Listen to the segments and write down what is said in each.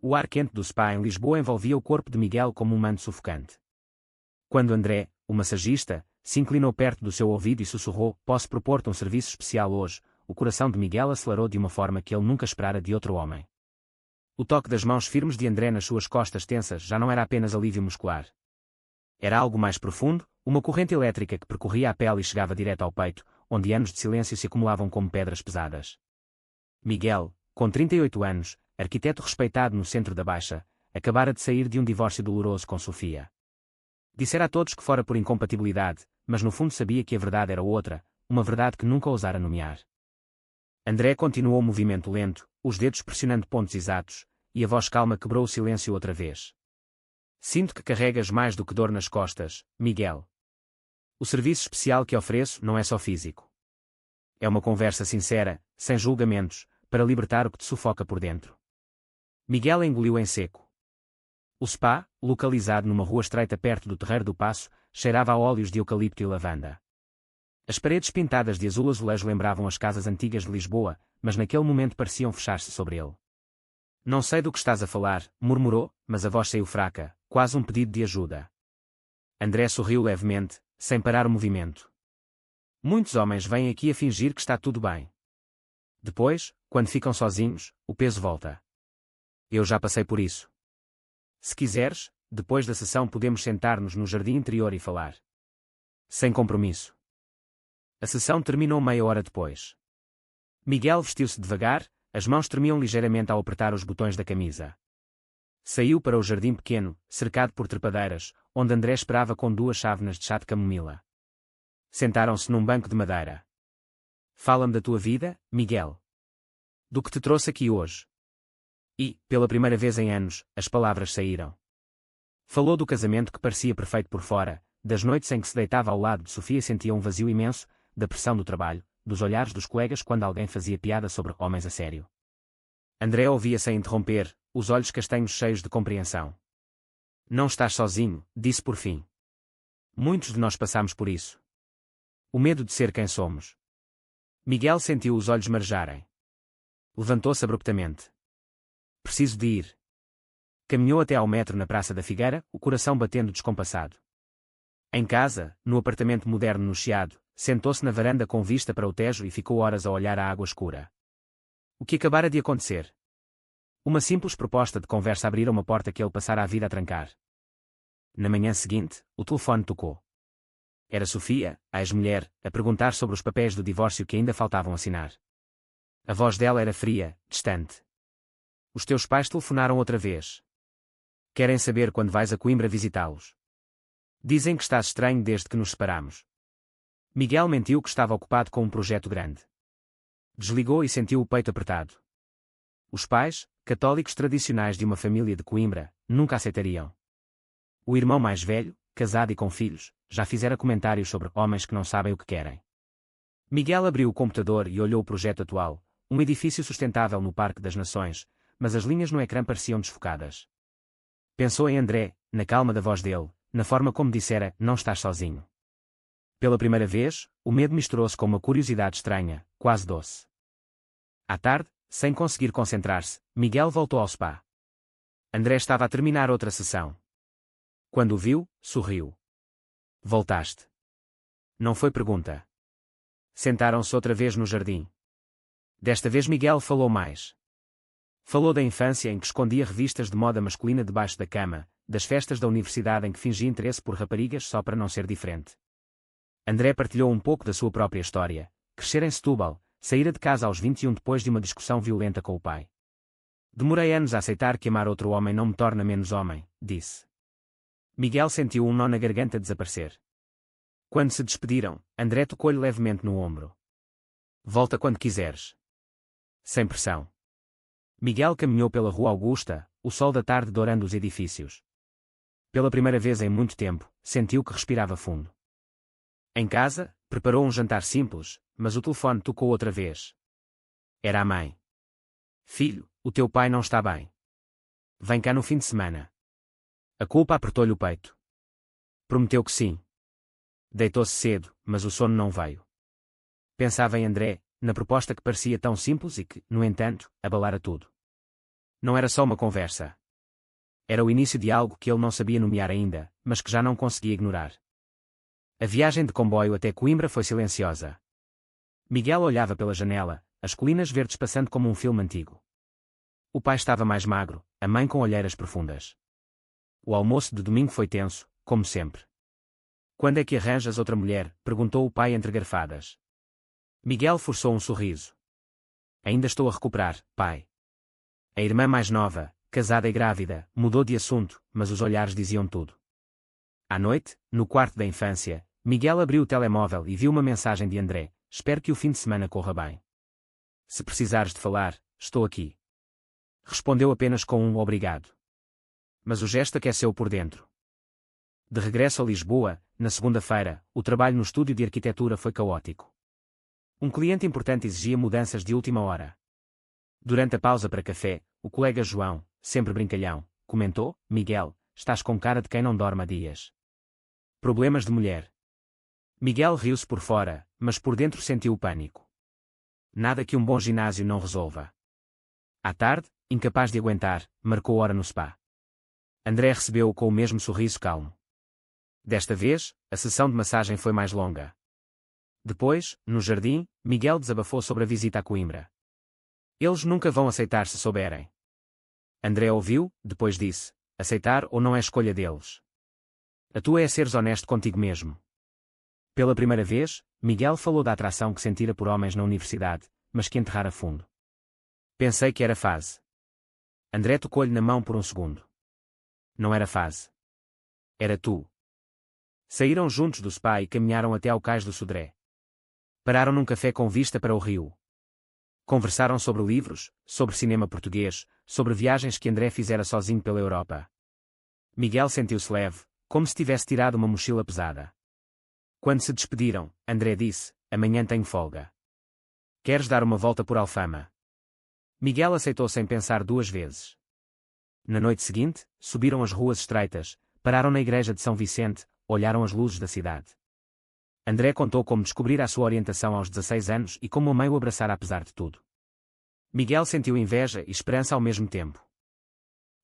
o ar quente do spa em Lisboa envolvia o corpo de Miguel como um manto sufocante. Quando André, o massagista, se inclinou perto do seu ouvido e sussurrou: "Posso propor-te um serviço especial hoje", o coração de Miguel acelerou de uma forma que ele nunca esperara de outro homem. O toque das mãos firmes de André nas suas costas tensas já não era apenas alívio muscular. Era algo mais profundo, uma corrente elétrica que percorria a pele e chegava direto ao peito, onde anos de silêncio se acumulavam como pedras pesadas. Miguel, com 38 anos, arquiteto respeitado no centro da Baixa, acabara de sair de um divórcio doloroso com Sofia. Dissera a todos que fora por incompatibilidade, mas no fundo sabia que a verdade era outra, uma verdade que nunca ousara nomear. André continuou o movimento lento, os dedos pressionando pontos exatos, e a voz calma quebrou o silêncio outra vez. "Sinto que carregas mais do que dor nas costas, Miguel. O serviço especial que ofereço não é só físico. É uma conversa sincera, sem julgamentos, para libertar o que te sufoca por dentro." Miguel engoliu em seco. O spa, localizado numa rua estreita perto do Terreiro do Paço, cheirava a óleos de eucalipto e lavanda. As paredes pintadas de azul azulejo lembravam as casas antigas de Lisboa, mas naquele momento pareciam fechar-se sobre ele. "Não sei do que estás a falar", murmurou, mas a voz saiu fraca, quase um pedido de ajuda. André sorriu levemente, sem parar o movimento. "Muitos homens vêm aqui a fingir que está tudo bem. Depois, quando ficam sozinhos, o peso volta. Eu já passei por isso. Se quiseres, depois da sessão podemos sentar-nos no jardim interior e falar. Sem compromisso." A sessão terminou meia hora depois. Miguel vestiu-se devagar, as mãos tremiam ligeiramente ao apertar os botões da camisa. Saiu para o jardim pequeno, cercado por trepadeiras, onde André esperava com 2 chávenas de chá de camomila. Sentaram-se num banco de madeira. "Fala-me da tua vida, Miguel. Do que te trouxe aqui hoje." E, pela primeira vez em anos, as palavras saíram. Falou do casamento que parecia perfeito por fora, das noites em que se deitava ao lado de Sofia e sentia um vazio imenso, da pressão do trabalho, dos olhares dos colegas quando alguém fazia piada sobre homens a sério. André ouvia sem interromper, os olhos castanhos cheios de compreensão. "Não estás sozinho", disse por fim. "Muitos de nós passamos por isso. O medo de ser quem somos." Miguel sentiu os olhos marejarem. Levantou-se abruptamente. "Preciso de ir." Caminhou até ao metro na Praça da Figueira, o coração batendo descompassado. Em casa, no apartamento moderno no Chiado, sentou-se na varanda com vista para o Tejo e ficou horas a olhar a água escura. O que acabara de acontecer? Uma simples proposta de conversa abrira uma porta que ele passara a vida a trancar. Na manhã seguinte, o telefone tocou. Era Sofia, a ex-mulher, a perguntar sobre os papéis do divórcio que ainda faltavam assinar. A voz dela era fria, distante. "Os teus pais telefonaram outra vez. Querem saber quando vais a Coimbra visitá-los. Dizem que estás estranho desde que nos separamos." Miguel mentiu que estava ocupado com um projeto grande. Desligou e sentiu o peito apertado. Os pais, católicos tradicionais de uma família de Coimbra, nunca aceitariam. O irmão mais velho, casado e com filhos, já fizera comentários sobre homens que não sabem o que querem. Miguel abriu o computador e olhou o projeto atual, um edifício sustentável no Parque das Nações, mas as linhas no ecrã pareciam desfocadas. Pensou em André, na calma da voz dele, na forma como dissera: "Não estás sozinho." Pela primeira vez, o medo misturou-se com uma curiosidade estranha, quase doce. À tarde, sem conseguir concentrar-se, Miguel voltou ao spa. André estava a terminar outra sessão. Quando o viu, sorriu. "Voltaste." Não foi pergunta. Sentaram-se outra vez no jardim. Desta vez Miguel falou mais. Falou da infância em que escondia revistas de moda masculina debaixo da cama, das festas da universidade em que fingia interesse por raparigas só para não ser diferente. André partilhou um pouco da sua própria história. Crescera em Setúbal, saíra de casa aos 21 depois de uma discussão violenta com o pai. "Demorei anos a aceitar que amar outro homem não me torna menos homem", disse. Miguel sentiu um nó na garganta desaparecer. Quando se despediram, André tocou-lhe levemente no ombro. "Volta quando quiseres." Sem pressão. Miguel caminhou pela Rua Augusta, o sol da tarde dourando os edifícios. Pela primeira vez em muito tempo, sentiu que respirava fundo. Em casa, preparou um jantar simples, mas o telefone tocou outra vez. Era a mãe. "Filho, o teu pai não está bem. Vem cá no fim de semana." A culpa apertou-lhe o peito. Prometeu que sim. Deitou-se cedo, mas o sono não veio. Pensava em André, na proposta que parecia tão simples e que, no entanto, abalara tudo. Não era só uma conversa. Era o início de algo que ele não sabia nomear ainda, mas que já não conseguia ignorar. A viagem de comboio até Coimbra foi silenciosa. Miguel olhava pela janela, as colinas verdes passando como um filme antigo. O pai estava mais magro, a mãe com olheiras profundas. O almoço de domingo foi tenso, como sempre. Quando é que arranjas outra mulher? Perguntou o pai entre garfadas. Miguel forçou um sorriso. Ainda estou a recuperar, pai. A irmã mais nova, casada e grávida, mudou de assunto, mas os olhares diziam tudo. À noite, no quarto da infância, Miguel abriu o telemóvel e viu uma mensagem de André: espero que o fim de semana corra bem. Se precisares de falar, estou aqui. Respondeu apenas com um obrigado. Mas o gesto aqueceu por dentro. De regresso a Lisboa, na segunda-feira, o trabalho no estúdio de arquitetura foi caótico. Um cliente importante exigia mudanças de última hora. Durante a pausa para café, o colega João, sempre brincalhão, comentou: Miguel, estás com cara de quem não dorme há dias. Problemas de mulher. Miguel riu-se por fora, mas por dentro sentiu o pânico. Nada que um bom ginásio não resolva. À tarde, incapaz de aguentar, marcou hora no spa. André recebeu-o com o mesmo sorriso calmo. Desta vez, a sessão de massagem foi mais longa. Depois, no jardim, Miguel desabafou sobre a visita a Coimbra. Eles nunca vão aceitar se souberem. André ouviu, depois disse: aceitar ou não é escolha deles. A tua é seres honesto contigo mesmo. Pela primeira vez, Miguel falou da atração que sentira por homens na universidade, mas que enterrara fundo. Pensei que era fase. André tocou-lhe na mão por um segundo. Não era fase. Era tu. Saíram juntos do spa e caminharam até ao cais do Sodré. Pararam num café com vista para o rio. Conversaram sobre livros, sobre cinema português, sobre viagens que André fizera sozinho pela Europa. Miguel sentiu-se leve, como se tivesse tirado uma mochila pesada. Quando se despediram, André disse: amanhã tenho folga. Queres dar uma volta por Alfama? Miguel aceitou sem pensar duas vezes. Na noite seguinte, subiram as ruas estreitas, pararam na igreja de São Vicente, olharam as luzes da cidade. André contou como descobrira a sua orientação aos 16 anos e como a mãe o abraçara apesar de tudo. Miguel sentiu inveja e esperança ao mesmo tempo.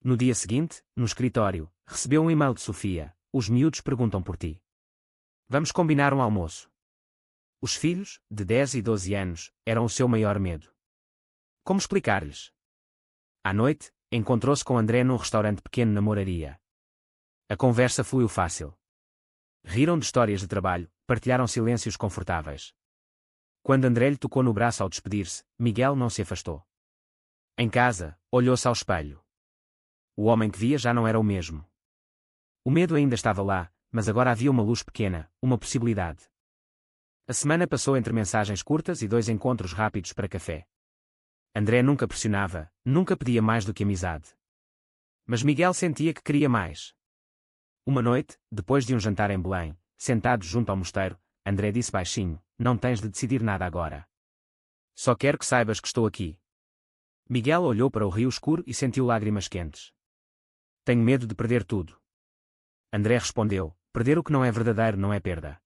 No dia seguinte, no escritório, recebeu um e-mail de Sofia: os miúdos perguntam por ti. Vamos combinar um almoço. Os filhos, de 10 e 12 anos, eram o seu maior medo. Como explicar-lhes? À noite, encontrou-se com André num restaurante pequeno na Moraria. A conversa fluiu fácil. Riram de histórias de trabalho, partilharam silêncios confortáveis. Quando André lhe tocou no braço ao despedir-se, Miguel não se afastou. Em casa, olhou-se ao espelho. O homem que via já não era o mesmo. O medo ainda estava lá, mas agora havia uma luz pequena, uma possibilidade. A semana passou entre mensagens curtas e 2 encontros rápidos para café. André nunca pressionava, nunca pedia mais do que amizade. Mas Miguel sentia que queria mais. Uma noite, depois de um jantar em Belém, sentados junto ao mosteiro, André disse baixinho: não tens de decidir nada agora. Só quero que saibas que estou aqui. Miguel olhou para o rio escuro e sentiu lágrimas quentes. Tenho medo de perder tudo. André respondeu: perder o que não é verdadeiro não é perda.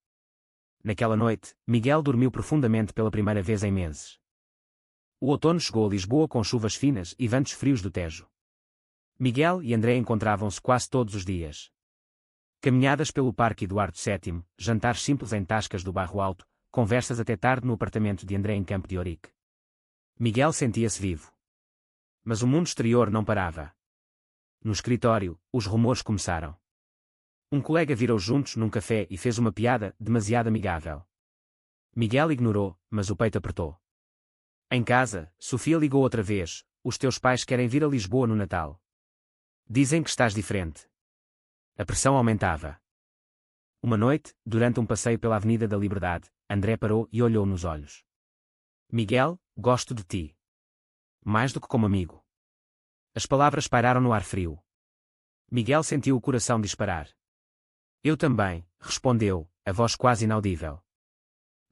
Naquela noite, Miguel dormiu profundamente pela primeira vez em meses. O outono chegou a Lisboa com chuvas finas e ventos frios do Tejo. Miguel e André encontravam-se quase todos os dias. Caminhadas pelo Parque Eduardo VII, jantares simples em tascas do Bairro Alto, conversas até tarde no apartamento de André em Campo de Ourique. Miguel sentia-se vivo. Mas o mundo exterior não parava. No escritório, os rumores começaram. Um colega virou juntos num café e fez uma piada demasiado amigável. Miguel ignorou, mas o peito apertou. Em casa, Sofia ligou outra vez: os teus pais querem vir a Lisboa no Natal. Dizem que estás diferente. A pressão aumentava. Uma noite, durante um passeio pela Avenida da Liberdade, André parou e olhou nos olhos. Miguel, gosto de ti. Mais do que como amigo. As palavras pairaram no ar frio. Miguel sentiu o coração disparar. Eu também, respondeu, a voz quase inaudível.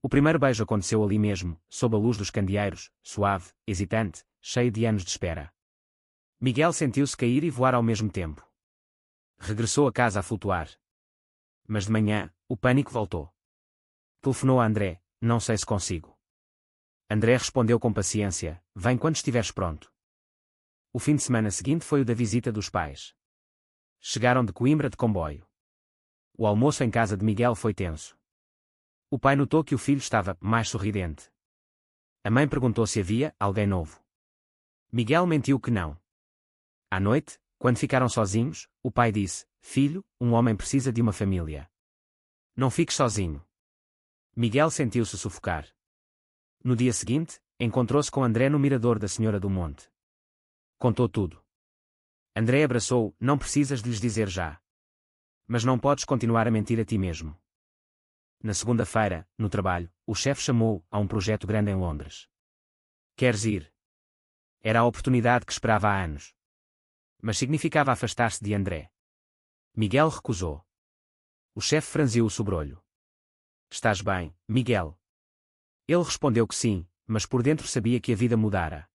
O primeiro beijo aconteceu ali mesmo, sob a luz dos candeeiros, suave, hesitante, cheio de anos de espera. Miguel sentiu-se cair e voar ao mesmo tempo. Regressou a casa a flutuar. Mas de manhã, o pânico voltou. Telefonou a André: não sei se consigo. André respondeu com paciência: vem quando estiveres pronto. O fim de semana seguinte foi o da visita dos pais. Chegaram de Coimbra de comboio. O almoço em casa de Miguel foi tenso. O pai notou que o filho estava mais sorridente. A mãe perguntou se havia alguém novo. Miguel mentiu que não. À noite, quando ficaram sozinhos, o pai disse: "Filho, um homem precisa de uma família. Não fiques sozinho." Miguel sentiu-se sufocar. No dia seguinte, encontrou-se com André no mirador da Senhora do Monte. Contou tudo. André abraçou-o: "Não precisas de lhes dizer já. Mas não podes continuar a mentir a ti mesmo." Na segunda-feira, no trabalho, o chefe chamou-o a um projeto grande em Londres. "Queres ir?" Era a oportunidade que esperava há anos. Mas significava afastar-se de André. Miguel recusou. O chefe franziu o sobrolho. "Estás bem, Miguel?" Ele respondeu que sim, mas por dentro sabia que a vida mudara.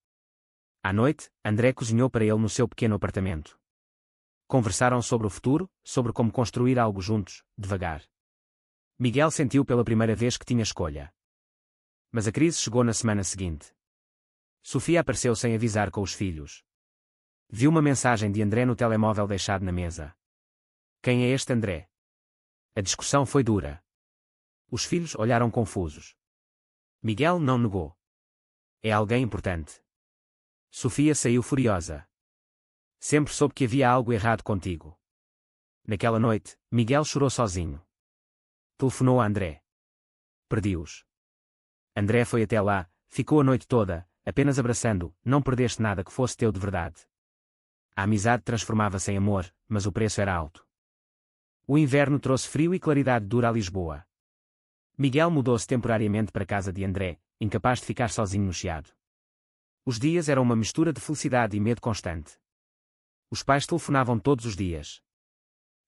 À noite, André cozinhou para ele no seu pequeno apartamento. Conversaram sobre o futuro, sobre como construir algo juntos, devagar. Miguel sentiu pela primeira vez que tinha escolha. Mas a crise chegou na semana seguinte. Sofia apareceu sem avisar com os filhos. Viu uma mensagem de André no telemóvel deixado na mesa. "Quem é este André?" A discussão foi dura. Os filhos olharam confusos. Miguel não negou. "É alguém importante." Sofia saiu furiosa. "Sempre soube que havia algo errado contigo." Naquela noite, Miguel chorou sozinho. Telefonou a André. Perdi-os. André foi até lá, ficou a noite toda, apenas abraçando: "Não perdeste nada que fosse teu de verdade." A amizade transformava-se em amor, mas o preço era alto. O inverno trouxe frio e claridade dura a Lisboa. Miguel mudou-se temporariamente para a casa de André, incapaz de ficar sozinho no chiado. Os dias eram uma mistura de felicidade e medo constante. Os pais telefonavam todos os dias.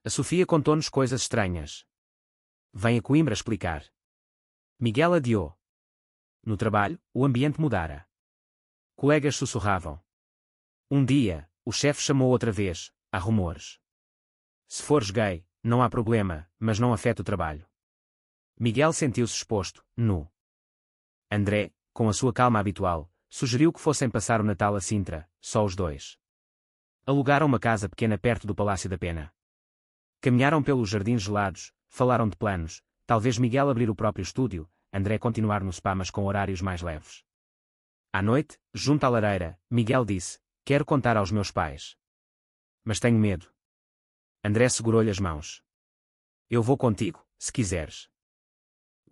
A Sofia contou-nos coisas estranhas. "Vem a Coimbra explicar." Miguel adiou. No trabalho, o ambiente mudara. Colegas sussurravam. Um dia, o chefe chamou outra vez: "Há rumores. Se fores gay, não há problema, mas não afeta o trabalho." Miguel sentiu-se exposto, nu. André, com a sua calma habitual, sugeriu que fossem passar o Natal a Sintra, só os dois. Alugaram uma casa pequena perto do Palácio da Pena. Caminharam pelos jardins gelados, falaram de planos, talvez Miguel abrir o próprio estúdio, André continuar no spa mas com horários mais leves. À noite, junto à lareira, Miguel disse: "Quero contar aos meus pais. Mas tenho medo." André segurou-lhe as mãos. "Eu vou contigo, se quiseres."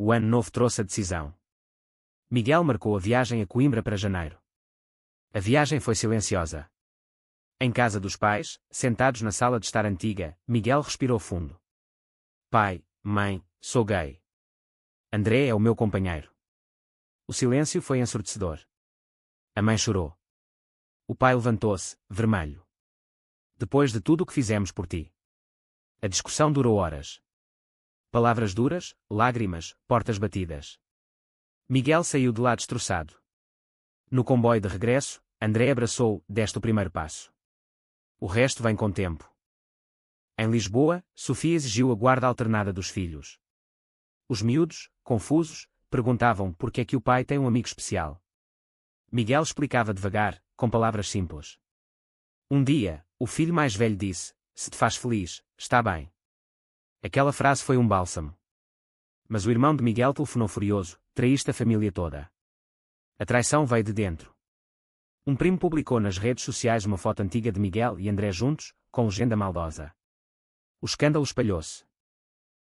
O ano novo trouxe a decisão. Miguel marcou a viagem a Coimbra para janeiro. A viagem foi silenciosa. Em casa dos pais, sentados na sala de estar antiga, Miguel respirou fundo. "Pai, mãe, sou gay. André é o meu companheiro." O silêncio foi ensurdecedor. A mãe chorou. O pai levantou-se, vermelho. "Depois de tudo o que fizemos por ti." A discussão durou horas. Palavras duras, lágrimas, portas batidas. Miguel saiu de lá destroçado. No comboio de regresso, André abraçou-o: "Deste o primeiro passo. O resto vem com tempo." Em Lisboa, Sofia exigiu a guarda alternada dos filhos. Os miúdos, confusos, perguntavam por que é que o pai tem um amigo especial. Miguel explicava devagar, com palavras simples. Um dia, o filho mais velho disse: "Se te faz feliz, está bem." Aquela frase foi um bálsamo. Mas o irmão de Miguel telefonou furioso: "Traíste a família toda." A traição veio de dentro. Um primo publicou nas redes sociais uma foto antiga de Miguel e André juntos, com legenda maldosa. O escândalo espalhou-se.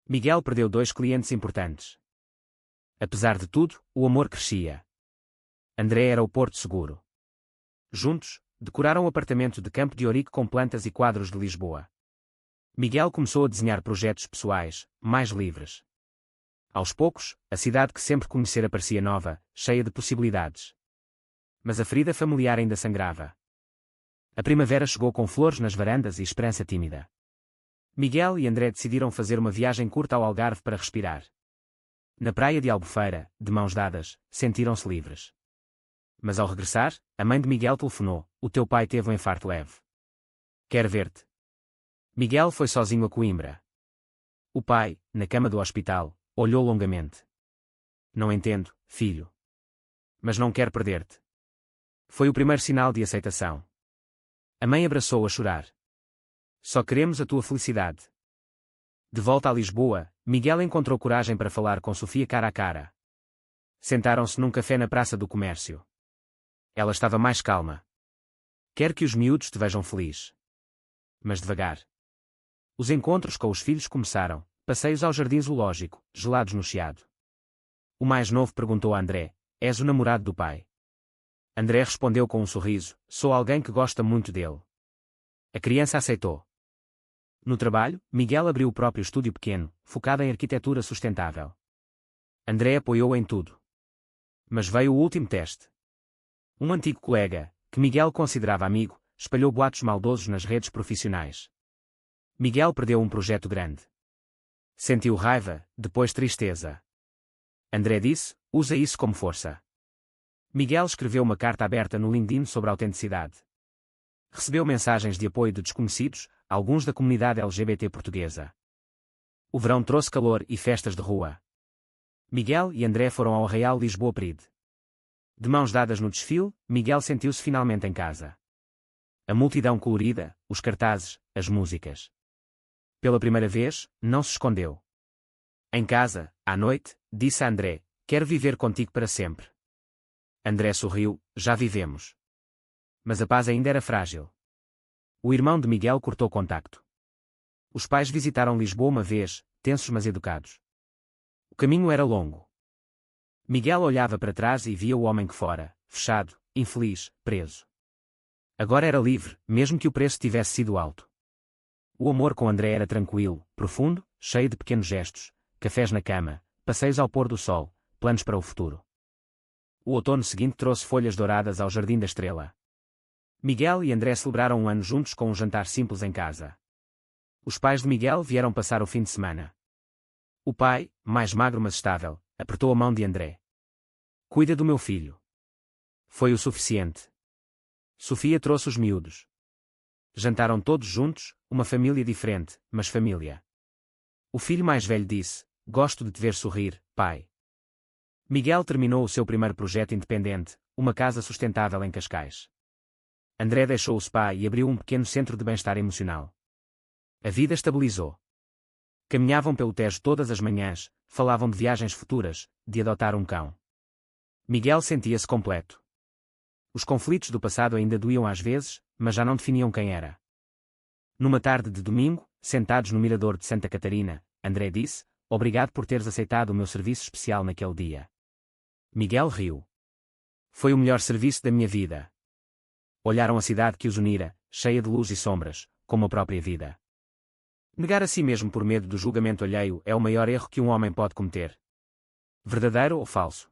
Miguel perdeu 2 clientes importantes. Apesar de tudo, o amor crescia. André era o porto seguro. Juntos, decoraram o apartamento de Campo de Ourique com plantas e quadros de Lisboa. Miguel começou a desenhar projetos pessoais, mais livres. Aos poucos, a cidade que sempre conhecera parecia nova, cheia de possibilidades. Mas a ferida familiar ainda sangrava. A primavera chegou com flores nas varandas e esperança tímida. Miguel e André decidiram fazer uma viagem curta ao Algarve para respirar. Na praia de Albufeira, de mãos dadas, sentiram-se livres. Mas ao regressar, a mãe de Miguel telefonou: "O teu pai teve um infarto leve. Quer ver-te." Miguel foi sozinho a Coimbra. O pai, na cama do hospital, olhou longamente. "Não entendo, filho. Mas não quero perder-te." Foi o primeiro sinal de aceitação. A mãe abraçou-o a chorar. Só queremos a tua felicidade. De volta a Lisboa, Miguel encontrou coragem para falar com Sofia cara a cara. Sentaram-se num café na Praça do Comércio. Ela estava mais calma. Quero que os miúdos te vejam feliz. Mas devagar. Os encontros com os filhos começaram, passeios ao jardim zoológico, gelados no Chiado. O mais novo perguntou a André: és o namorado do pai? André respondeu com um sorriso: sou alguém que gosta muito dele. A criança aceitou. No trabalho, Miguel abriu o próprio estúdio pequeno, focado em arquitetura sustentável. André apoiou-o em tudo. Mas veio o último teste. Um antigo colega, que Miguel considerava amigo, espalhou boatos maldosos nas redes profissionais. Miguel perdeu um projeto grande. Sentiu raiva, depois tristeza. André disse: usa isso como força. Miguel escreveu uma carta aberta no LinkedIn sobre a autenticidade. Recebeu mensagens de apoio de desconhecidos, alguns da comunidade LGBT portuguesa. O verão trouxe calor e festas de rua. Miguel e André foram ao Arraial Lisboa Pride. De mãos dadas no desfile, Miguel sentiu-se finalmente em casa. A multidão colorida, os cartazes, as músicas. Pela primeira vez, não se escondeu. Em casa, à noite, disse a André: quero viver contigo para sempre. André sorriu: já vivemos. Mas a paz ainda era frágil. O irmão de Miguel cortou contacto. Os pais visitaram Lisboa uma vez, tensos mas educados. O caminho era longo. Miguel olhava para trás e via o homem que fora, fechado, infeliz, preso. Agora era livre, mesmo que o preço tivesse sido alto. O amor com André era tranquilo, profundo, cheio de pequenos gestos, cafés na cama, passeios ao pôr do sol, planos para o futuro. O outono seguinte trouxe folhas douradas ao Jardim da Estrela. Miguel e André celebraram um ano juntos com um jantar simples em casa. Os pais de Miguel vieram passar o fim de semana. O pai, mais magro mas estável, apertou a mão de André. Cuida do meu filho. Foi o suficiente. Sofia trouxe os miúdos. Jantaram todos juntos, uma família diferente, mas família. O filho mais velho disse: gosto de te ver sorrir, pai. Miguel terminou o seu primeiro projeto independente, uma casa sustentável em Cascais. André deixou o spa e abriu um pequeno centro de bem-estar emocional. A vida estabilizou. Caminhavam pelo Tejo todas as manhãs, falavam de viagens futuras, de adotar um cão. Miguel sentia-se completo. Os conflitos do passado ainda doíam às vezes, mas já não definiam quem era. Numa tarde de domingo, sentados no mirador de Santa Catarina, André disse: obrigado por teres aceitado o meu serviço especial naquele dia. Miguel riu. Foi o melhor serviço da minha vida. Olharam a cidade que os unira, cheia de luz e sombras, como a própria vida. Negar a si mesmo por medo do julgamento alheio é o maior erro que um homem pode cometer. Verdadeiro ou falso?